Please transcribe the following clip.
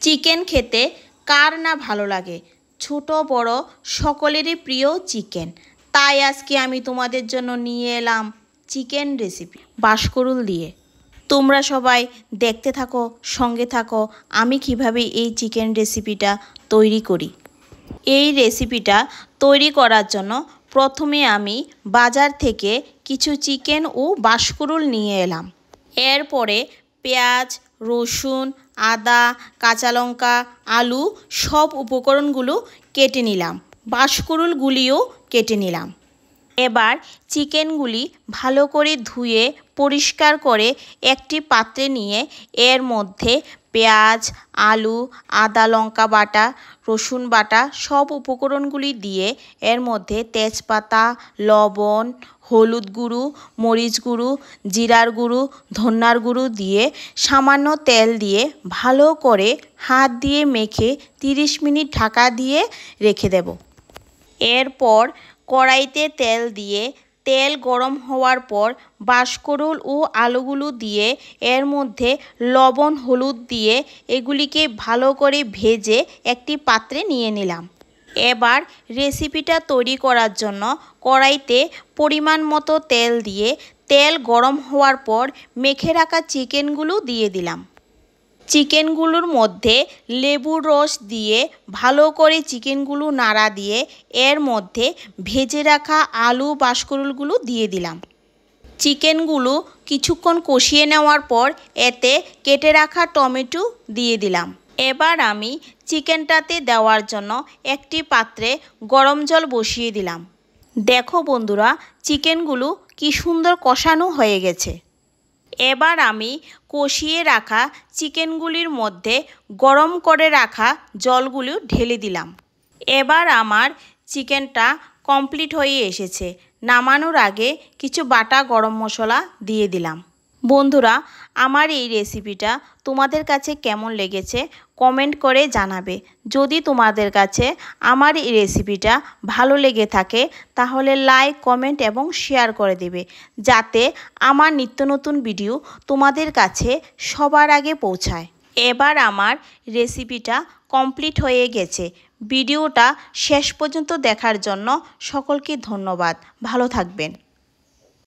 Chicken খেতে কার না ভালো লাগে, ছোট বড় সকলেরই প্রিয় চিকেন। তাই আজকে আমি তোমাদের জন্য নিয়ে এলাম চিকেন রেসিপি বাঁশকুড়ুল দিয়ে। তোমরা সবাই দেখতে থাকো, সঙ্গে থাকো আমি কিভাবে এই চিকেন রেসিপিটা তৈরি করি। এই রেসিপিটা তৈরি করার জন্য প্রথমে আমি বাজার থেকে কিছু চিকেন ও বাঁশকুড়ুল নিয়ে এলাম। এরপরে পেঁয়াজ, রসুন, আদা, কাঁচা লঙ্কা, আলু সব উপকরণগুলো কেটে নিলাম। বাঁশকুড়ুলগুলিও কেটে নিলাম। এবার চিকেনগুলি ভালো করে ধুয়ে পরিষ্কার করে একটি পাত্রে নিয়ে এর মধ্যে পেঁয়াজ, আলু, আদা লঙ্কা বাটা, রসুন বাটা সব উপকরণগুলি দিয়ে এর মধ্যে তেজপাতা, লবণ, হলুদ গুঁড়ো, মরিচ গুঁড়ো, জিরার গুঁড়ো, ধন্যার গুঁড়ো দিয়ে সামান্য তেল দিয়ে ভালো করে হাত দিয়ে মেখে 30 মিনিট ঢাকা দিয়ে রেখে দেব। এরপর কড়াইতে তেল দিয়ে তেল গরম হওয়ার পর বাঁশকুড়ুল ও আলুগুলো দিয়ে এর মধ্যে লবণ হলুদ দিয়ে এগুলিকে ভালো করে ভেজে একটি পাত্রে নিয়ে নিলাম। এবার রেসিপিটা তৈরি করার জন্য কড়াইতে পরিমাণ মতো তেল দিয়ে তেল গরম হওয়ার পর মেখে রাখা চিকেনগুলো দিয়ে দিলাম। চিকেনগুলোর মধ্যে লেবুর রস দিয়ে ভালো করে চিকেনগুলো নাড়া দিয়ে এর মধ্যে ভেজে রাখা আলু বাঁশকুড়ুলগুলো দিয়ে দিলাম। চিকেনগুলো কিছুক্ষণ কষিয়ে নেওয়ার পর এতে কেটে রাখা টমেটো দিয়ে দিলাম। এবার আমি চিকেনটাতে দেওয়ার জন্য একটি পাত্রে গরম জল বসিয়ে দিলাম। দেখো বন্ধুরা, চিকেনগুলো কি সুন্দর কষানো হয়ে গেছে। এবার আমি কষিয়ে রাখা চিকেনগুলির মধ্যে গরম করে রাখা জলগুলো ঢেলে দিলাম। এবার আমার চিকেনটা কমপ্লিট হয়ে এসেছে। নামানোর আগে কিছু বাটা গরম মশলা দিয়ে দিলাম। বন্ধুরা, আমার এই রেসিপিটা তোমাদের কাছে কেমন লেগেছে কমেন্ট করে জানাবে। যদি তোমাদের কাছে আমার এই রেসিপিটা ভালো লেগে থাকে তাহলে লাইক, কমেন্ট এবং শেয়ার করে দেবে, যাতে আমার নিত্য নতুন ভিডিও তোমাদের কাছে সবার আগে পৌঁছায়। এবার আমার রেসিপিটা কমপ্লিট হয়ে গেছে। ভিডিওটা শেষ পর্যন্ত দেখার জন্য সকলকে ধন্যবাদ। ভালো থাকবেন।